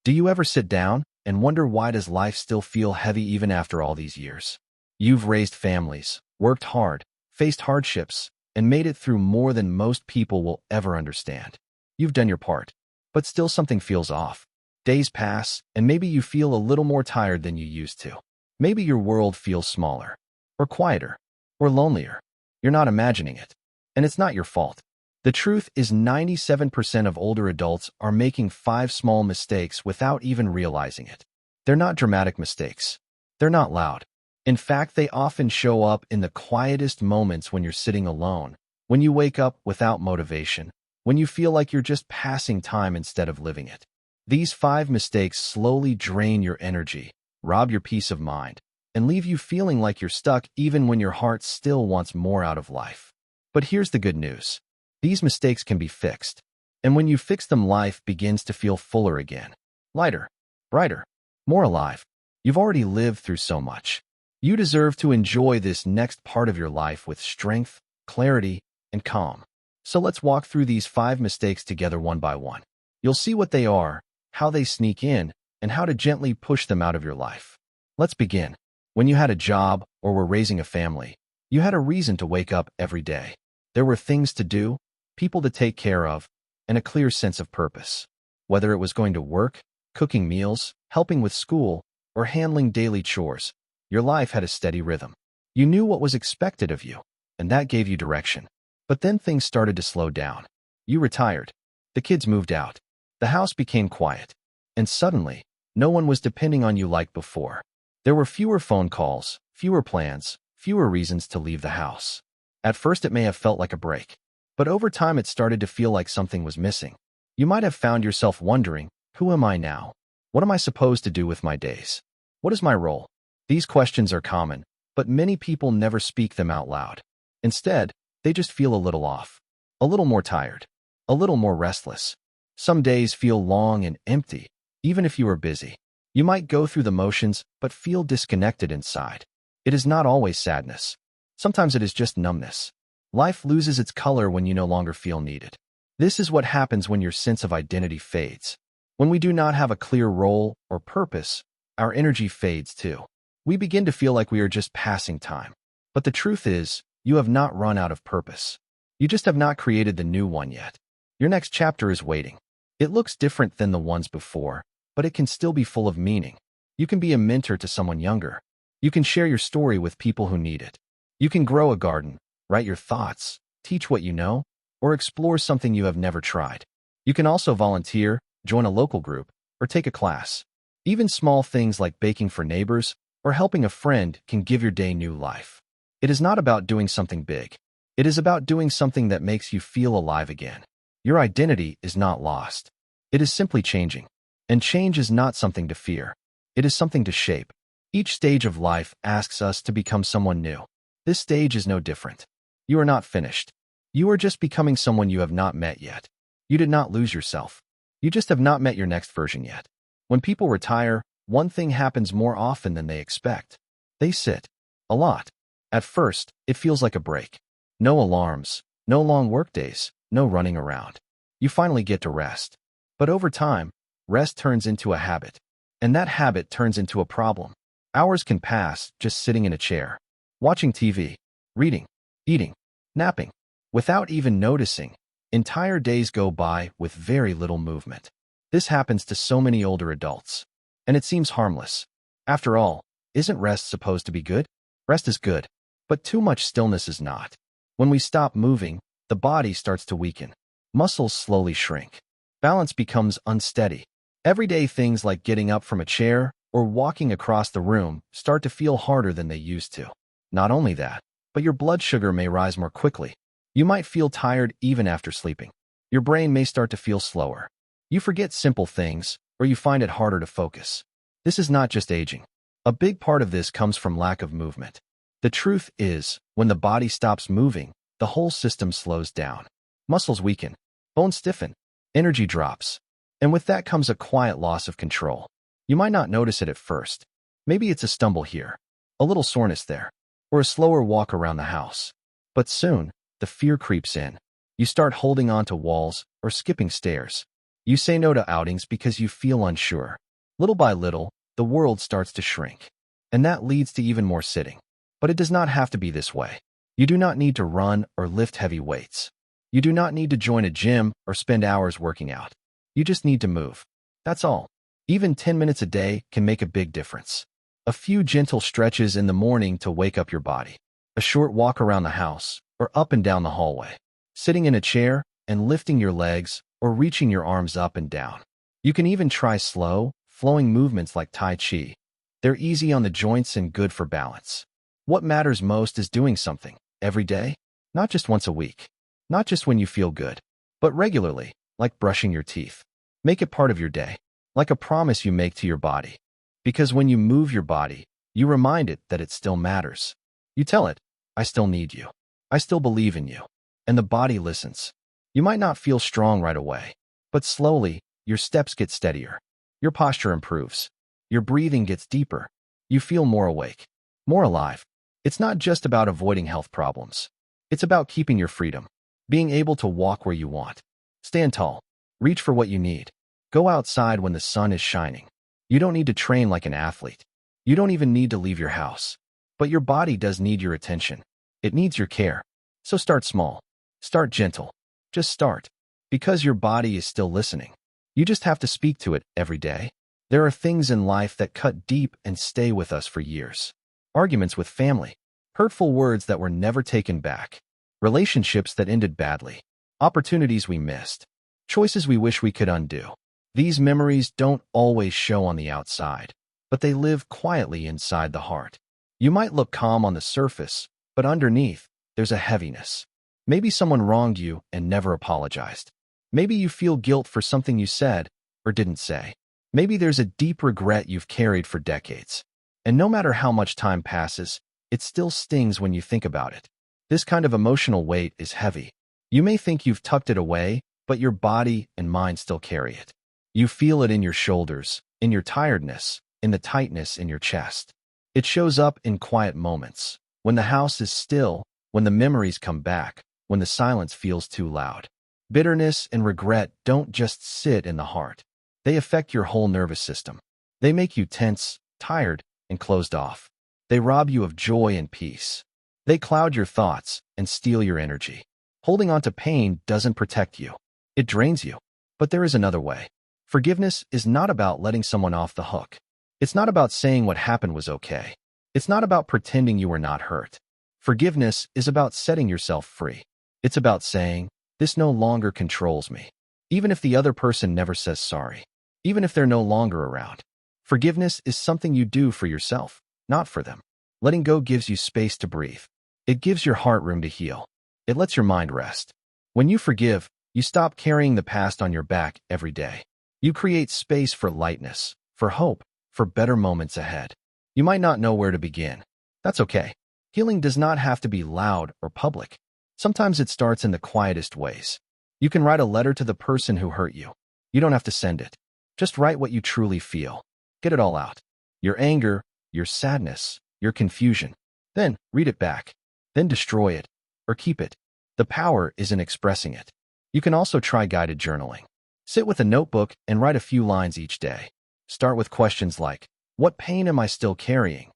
Do you ever sit down and wonder why does life still feel heavy even after all these years? You've raised families, worked hard, faced hardships, and made it through more than most people will ever understand. You've done your part, but still something feels off. Days pass, and maybe you feel a little more tired than you used to. Maybe your world feels smaller, or quieter, or lonelier. You're not imagining it, and it's not your fault. The truth is 97% of older adults are making 5 small mistakes without even realizing it. They're not dramatic mistakes. They're not loud. In fact, they often show up in the quietest moments when you're sitting alone, when you wake up without motivation, when you feel like you're just passing time instead of living it. These 5 mistakes slowly drain your energy, rob your peace of mind, and leave you feeling like you're stuck even when your heart still wants more out of life. But here's the good news. These mistakes can be fixed. And when you fix them, life begins to feel fuller again. Lighter, brighter, more alive. You've already lived through so much. You deserve to enjoy this next part of your life with strength, clarity, and calm. So let's walk through these 5 mistakes together one by one. You'll see what they are, how they sneak in, and how to gently push them out of your life. Let's begin. When you had a job or were raising a family, you had a reason to wake up every day. There were things to do, people to take care of, and a clear sense of purpose. Whether it was going to work, cooking meals, helping with school, or handling daily chores, your life had a steady rhythm. You knew what was expected of you, and that gave you direction. But then things started to slow down. You retired. The kids moved out. The house became quiet. And suddenly, no one was depending on you like before. There were fewer phone calls, fewer plans, fewer reasons to leave the house. At first, it may have felt like a break. But over time, it started to feel like something was missing. You might have found yourself wondering, who am I now? What am I supposed to do with my days? What is my role? These questions are common, but many people never speak them out loud. Instead, they just feel a little off, a little more tired, a little more restless. Some days feel long and empty, even if you are busy. You might go through the motions, but feel disconnected inside. It is not always sadness. Sometimes it is just numbness. Life loses its color when you no longer feel needed. This is what happens when your sense of identity fades. When we do not have a clear role or purpose, our energy fades too. We begin to feel like we are just passing time. But the truth is, you have not run out of purpose. You just have not created the new one yet. Your next chapter is waiting. It looks different than the ones before, but it can still be full of meaning. You can be a mentor to someone younger. You can share your story with people who need it. You can grow a garden, write your thoughts, teach what you know, or explore something you have never tried. You can also volunteer, join a local group, or take a class. Even small things like baking for neighbors or helping a friend can give your day new life. It is not about doing something big. It is about doing something that makes you feel alive again. Your identity is not lost. It is simply changing. And change is not something to fear. It is something to shape. Each stage of life asks us to become someone new. This stage is no different. You are not finished. You are just becoming someone you have not met yet. You did not lose yourself. You just have not met your next version yet. When people retire, one thing happens more often than they expect. They sit. A lot. At first, it feels like a break. No alarms, no long workdays, no running around. You finally get to rest. But over time, rest turns into a habit. And that habit turns into a problem. Hours can pass just sitting in a chair, watching TV, reading, eating, napping. Without even noticing, entire days go by with very little movement. This happens to so many older adults. And it seems harmless. After all, isn't rest supposed to be good? Rest is good. But too much stillness is not. When we stop moving, the body starts to weaken. Muscles slowly shrink. Balance becomes unsteady. Everyday things like getting up from a chair or walking across the room start to feel harder than they used to. Not only that, but your blood sugar may rise more quickly. You might feel tired even after sleeping. Your brain may start to feel slower. You forget simple things, or you find it harder to focus. This is not just aging. A big part of this comes from lack of movement. The truth is, when the body stops moving, the whole system slows down. Muscles weaken, bones stiffen, energy drops. And with that comes a quiet loss of control. You might not notice it at first. Maybe it's a stumble here, a little soreness there, or a slower walk around the house. But soon, the fear creeps in. You start holding on to walls or skipping stairs. You say no to outings because you feel unsure. Little by little, the world starts to shrink. And that leads to even more sitting. But it does not have to be this way. You do not need to run or lift heavy weights. You do not need to join a gym or spend hours working out. You just need to move. That's all. Even 10 minutes a day can make a big difference. A few gentle stretches in the morning to wake up your body. A short walk around the house or up and down the hallway. Sitting in a chair and lifting your legs or reaching your arms up and down. You can even try slow, flowing movements like Tai Chi. They're easy on the joints and good for balance. What matters most is doing something every day, not just once a week, not just when you feel good, but regularly, like brushing your teeth. Make it part of your day, like a promise you make to your body. Because when you move your body, you remind it that it still matters. You tell it, I still need you. I still believe in you. And the body listens. You might not feel strong right away, but slowly, your steps get steadier. Your posture improves. Your breathing gets deeper. You feel more awake, more alive. It's not just about avoiding health problems. It's about keeping your freedom, being able to walk where you want. Stand tall. Reach for what you need. Go outside when the sun is shining. You don't need to train like an athlete. You don't even need to leave your house. But your body does need your attention. It needs your care. So start small. Start gentle. Just start. Because your body is still listening. You just have to speak to it every day. There are things in life that cut deep and stay with us for years. Arguments with family. Hurtful words that were never taken back. Relationships that ended badly. Opportunities we missed. Choices we wish we could undo. These memories don't always show on the outside, but they live quietly inside the heart. You might look calm on the surface, but underneath, there's a heaviness. Maybe someone wronged you and never apologized. Maybe you feel guilt for something you said or didn't say. Maybe there's a deep regret you've carried for decades. And no matter how much time passes, it still stings when you think about it. This kind of emotional weight is heavy. You may think you've tucked it away, but your body and mind still carry it. You feel it in your shoulders, in your tiredness, in the tightness in your chest. It shows up in quiet moments, when the house is still, when the memories come back, when the silence feels too loud. Bitterness and regret don't just sit in the heart. They affect your whole nervous system. They make you tense, tired, and closed off. They rob you of joy and peace. They cloud your thoughts and steal your energy. Holding on to pain doesn't protect you. It drains you. But there is another way. Forgiveness is not about letting someone off the hook. It's not about saying what happened was okay. It's not about pretending you were not hurt. Forgiveness is about setting yourself free. It's about saying, this no longer controls me. Even if the other person never says sorry. Even if they're no longer around. Forgiveness is something you do for yourself, not for them. Letting go gives you space to breathe. It gives your heart room to heal. It lets your mind rest. When you forgive, you stop carrying the past on your back every day. You create space for lightness, for hope, for better moments ahead. You might not know where to begin. That's okay. Healing does not have to be loud or public. Sometimes it starts in the quietest ways. You can write a letter to the person who hurt you. You don't have to send it. Just write what you truly feel. Get it all out. Your anger, your sadness, your confusion. Then read it back. Then destroy it, or keep it. The power is in expressing it. You can also try guided journaling. Sit with a notebook and write a few lines each day. Start with questions like, what pain am I still carrying?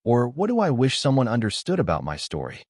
Or what do I wish someone understood about my story?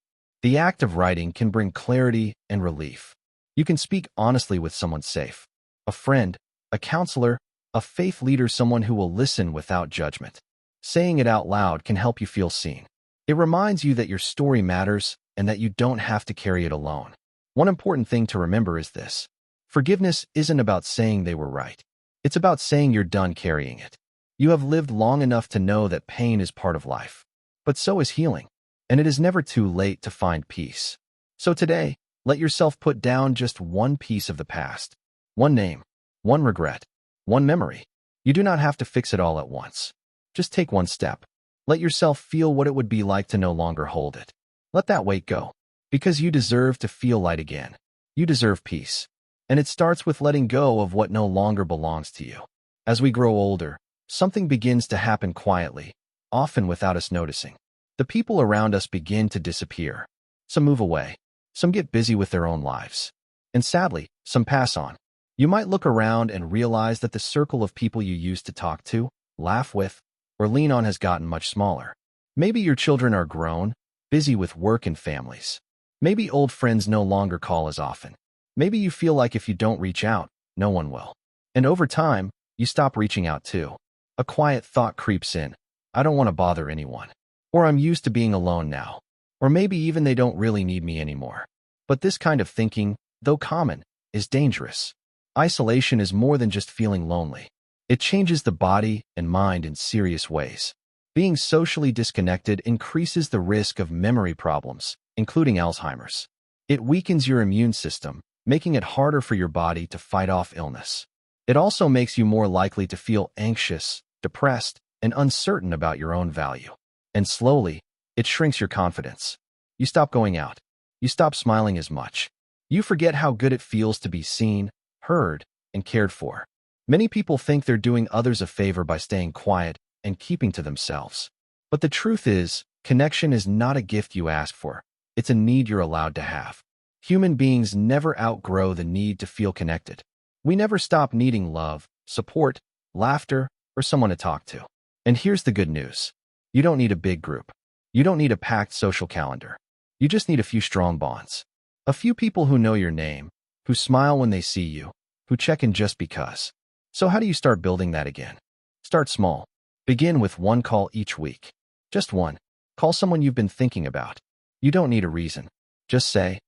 The act of writing can bring clarity and relief. You can speak honestly with someone safe. A friend, a counselor, a faith leader, someone who will listen without judgment. Saying it out loud can help you feel seen. It reminds you that your story matters and that you don't have to carry it alone. One important thing to remember is this. Forgiveness isn't about saying they were right. It's about saying you're done carrying it. You have lived long enough to know that pain is part of life. But so is healing. And it is never too late to find peace. So today, let yourself put down just one piece of the past. One name, one regret, one memory. You do not have to fix it all at once. Just take one step. Let yourself feel what it would be like to no longer hold it. Let that weight go. Because you deserve to feel light again. You deserve peace. And it starts with letting go of what no longer belongs to you. As we grow older, something begins to happen quietly, often without us noticing. The people around us begin to disappear. Some move away. Some get busy with their own lives. And sadly, some pass on. You might look around and realize that the circle of people you used to talk to, laugh with, or lean on has gotten much smaller. Maybe your children are grown, busy with work and families. Maybe old friends no longer call as often. Maybe you feel like if you don't reach out, no one will. And over time, you stop reaching out too. A quiet thought creeps in. I don't want to bother anyone. Or I'm used to being alone now. Or maybe even they don't really need me anymore. But this kind of thinking, though common, is dangerous. Isolation is more than just feeling lonely. It changes the body and mind in serious ways. Being socially disconnected increases the risk of memory problems, including Alzheimer's. It weakens your immune system, making it harder for your body to fight off illness. It also makes you more likely to feel anxious, depressed, and uncertain about your own value. And slowly, it shrinks your confidence. You stop going out. You stop smiling as much. You forget how good it feels to be seen, heard, and cared for. Many people think they're doing others a favor by staying quiet and keeping to themselves. But the truth is, connection is not a gift you ask for. It's a need you're allowed to have. Human beings never outgrow the need to feel connected. We never stop needing love, support, laughter, or someone to talk to. And here's the good news. You don't need a big group. You don't need a packed social calendar. You just need a few strong bonds. A few people who know your name, who smile when they see you, who check in just because. So how do you start building that again? Start small. Begin with one call each week. Just one. Call someone you've been thinking about. You don't need a reason. Just say,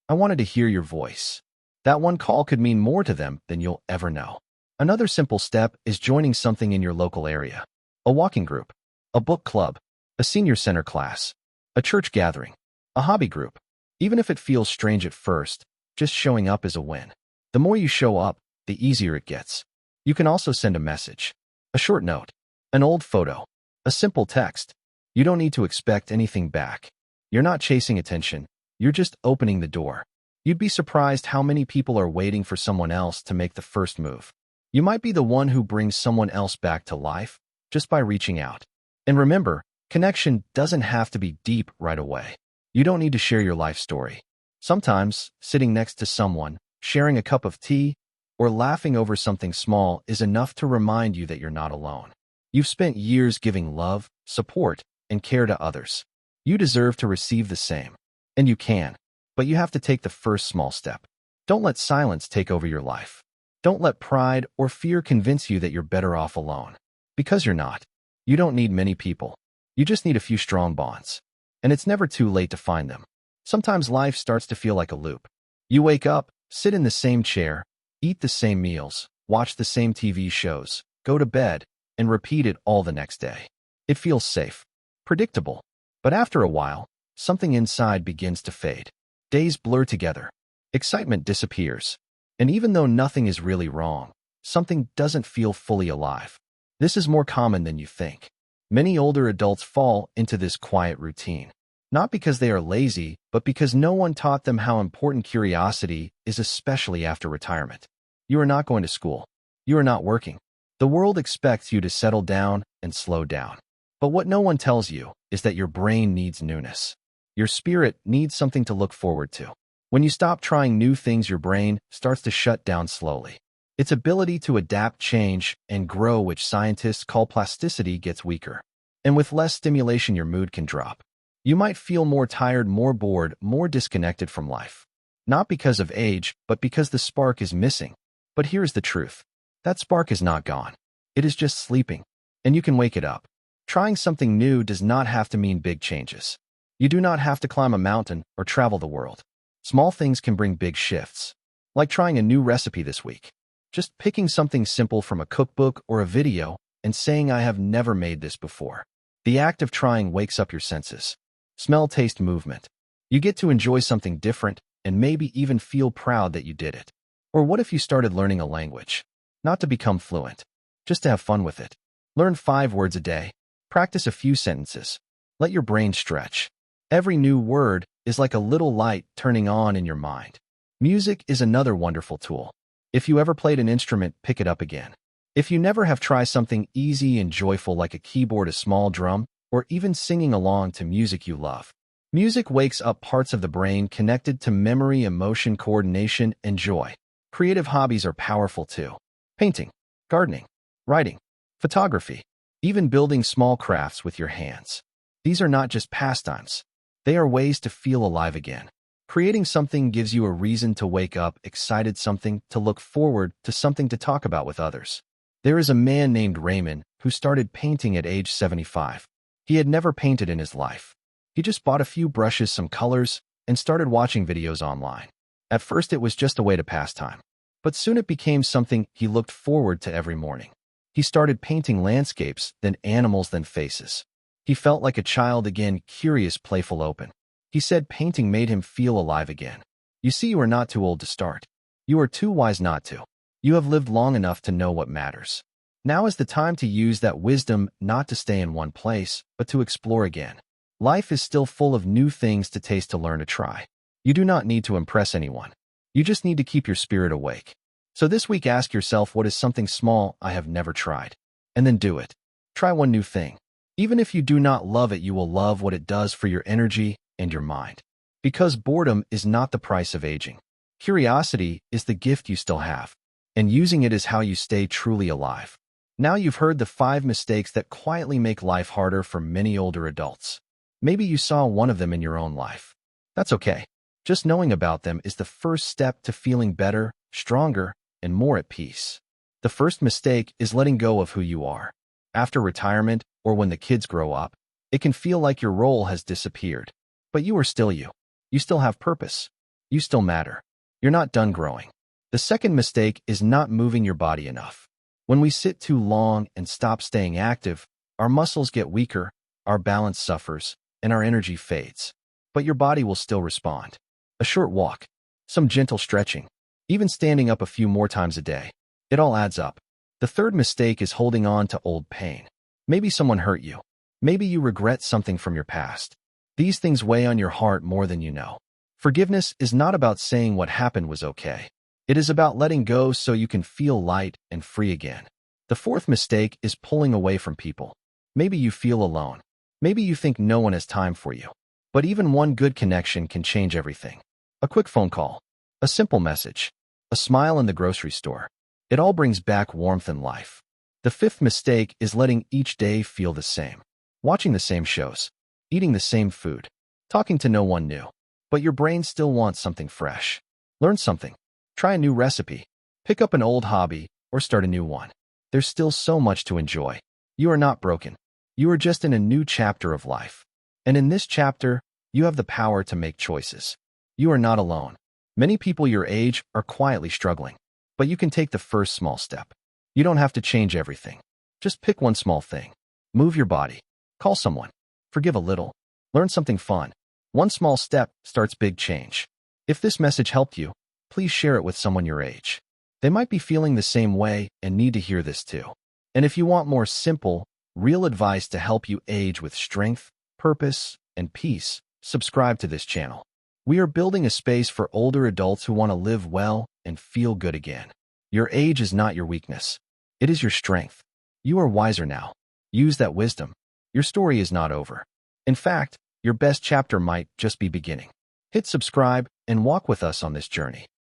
I wanted to hear your voice. That one call could mean more to them than you'll ever know. Another simple step is joining something in your local area. A walking group, a book club, a senior center class, a church gathering, a hobby group. Even if it feels strange at first, just showing up is a win. The more you show up, the easier it gets. You can also send a message, a short note, an old photo, a simple text. You don't need to expect anything back. You're not chasing attention. You're just opening the door. You'd be surprised how many people are waiting for someone else to make the first move. You might be the one who brings someone else back to life just by reaching out. And remember, connection doesn't have to be deep right away. You don't need to share your life story. Sometimes, sitting next to someone, sharing a cup of tea, or laughing over something small is enough to remind you that you're not alone. You've spent years giving love, support, and care to others. You deserve to receive the same. And you can. But you have to take the first small step. Don't let silence take over your life. Don't let pride or fear convince you that you're better off alone. Because you're not. You don't need many people. You just need a few strong bonds. And it's never too late to find them. Sometimes life starts to feel like a loop. You wake up, sit in the same chair, eat the same meals, watch the same TV shows, go to bed, and repeat it all the next day. It feels safe, predictable. But after a while, something inside begins to fade. Days blur together. Excitement disappears. And even though nothing is really wrong, something doesn't feel fully alive. This is more common than you think. Many older adults fall into this quiet routine. Not because they are lazy, but because no one taught them how important curiosity is, especially after retirement. You are not going to school. You are not working. The world expects you to settle down and slow down. But what no one tells you is that your brain needs newness. Your spirit needs something to look forward to. When you stop trying new things, your brain starts to shut down slowly. Its ability to adapt, change, and grow, which scientists call plasticity, gets weaker. And with less stimulation, your mood can drop. You might feel more tired, more bored, more disconnected from life. Not because of age, but because the spark is missing. But here's the truth. That spark is not gone. It is just sleeping. And you can wake it up. Trying something new does not have to mean big changes. You do not have to climb a mountain or travel the world. Small things can bring big shifts. Like trying a new recipe this week. Just picking something simple from a cookbook or a video and saying, I have never made this before. The act of trying wakes up your senses. Smell, taste, movement. You get to enjoy something different and maybe even feel proud that you did it. Or what if you started learning a language? Not to become fluent, just to have fun with it. Learn 5 words a day. Practice a few sentences. Let your brain stretch. Every new word is like a little light turning on in your mind. Music is another wonderful tool. If you ever played an instrument, pick it up again. If you never have, tried something easy and joyful like a keyboard, a small drum, or even singing along to music you love. Music wakes up parts of the brain connected to memory, emotion, coordination, and joy. Creative hobbies are powerful too. Painting, gardening, writing, photography, even building small crafts with your hands. These are not just pastimes. They are ways to feel alive again. Creating something gives you a reason to wake up excited, something to look forward to, something to talk about with others. There is a man named Raymond who started painting at age 75. He had never painted in his life. He just bought a few brushes, some colors, and started watching videos online. At first, it was just a way to pass time. But soon it became something he looked forward to every morning. He started painting landscapes, then animals, then faces. He felt like a child again, curious, playful, open. He said painting made him feel alive again. You see, you are not too old to start. You are too wise not to. You have lived long enough to know what matters. Now is the time to use that wisdom, not to stay in one place, but to explore again. Life is still full of new things to taste, to learn, to try. You do not need to impress anyone. You just need to keep your spirit awake. So this week, ask yourself, what is something small I have never tried? And then do it. Try one new thing. Even if you do not love it, you will love what it does for your energy and your mind. Because boredom is not the price of aging. Curiosity is the gift you still have. And using it is how you stay truly alive. Now you've heard the 5 mistakes that quietly make life harder for many older adults. Maybe you saw one of them in your own life. That's okay. Just knowing about them is the first step to feeling better, stronger, and more at peace. The first mistake is letting go of who you are. After retirement, or when the kids grow up, it can feel like your role has disappeared. But you are still you. You still have purpose. You still matter. You're not done growing. The second mistake is not moving your body enough. When we sit too long and stop staying active, our muscles get weaker, our balance suffers, and our energy fades. But your body will still respond. A short walk, some gentle stretching, even standing up a few more times a day. It all adds up. The third mistake is holding on to old pain. Maybe someone hurt you. Maybe you regret something from your past. These things weigh on your heart more than you know. Forgiveness is not about saying what happened was okay. It is about letting go so you can feel light and free again. The fourth mistake is pulling away from people. Maybe you feel alone. Maybe you think no one has time for you. But even one good connection can change everything. A quick phone call, a simple message, a smile in the grocery store. It all brings back warmth in life. The fifth mistake is letting each day feel the same. Watching the same shows, eating the same food, talking to no one new. But your brain still wants something fresh. Learn something. Try a new recipe. Pick up an old hobby or start a new one. There's still so much to enjoy. You are not broken. You are just in a new chapter of life. And in this chapter, you have the power to make choices. You are not alone. Many people your age are quietly struggling. But you can take the first small step. You don't have to change everything. Just pick one small thing. Move your body. Call someone. Forgive a little. Learn something fun. One small step starts big change. If this message helped you, please share it with someone your age. They might be feeling the same way and need to hear this too. And if you want more simple, real advice to help you age with strength, purpose, and peace, subscribe to this channel. We are building a space for older adults who want to live well and feel good again. Your age is not your weakness. It is your strength. You are wiser now. Use that wisdom. Your story is not over. In fact, your best chapter might just be beginning. Hit subscribe and walk with us on this journey.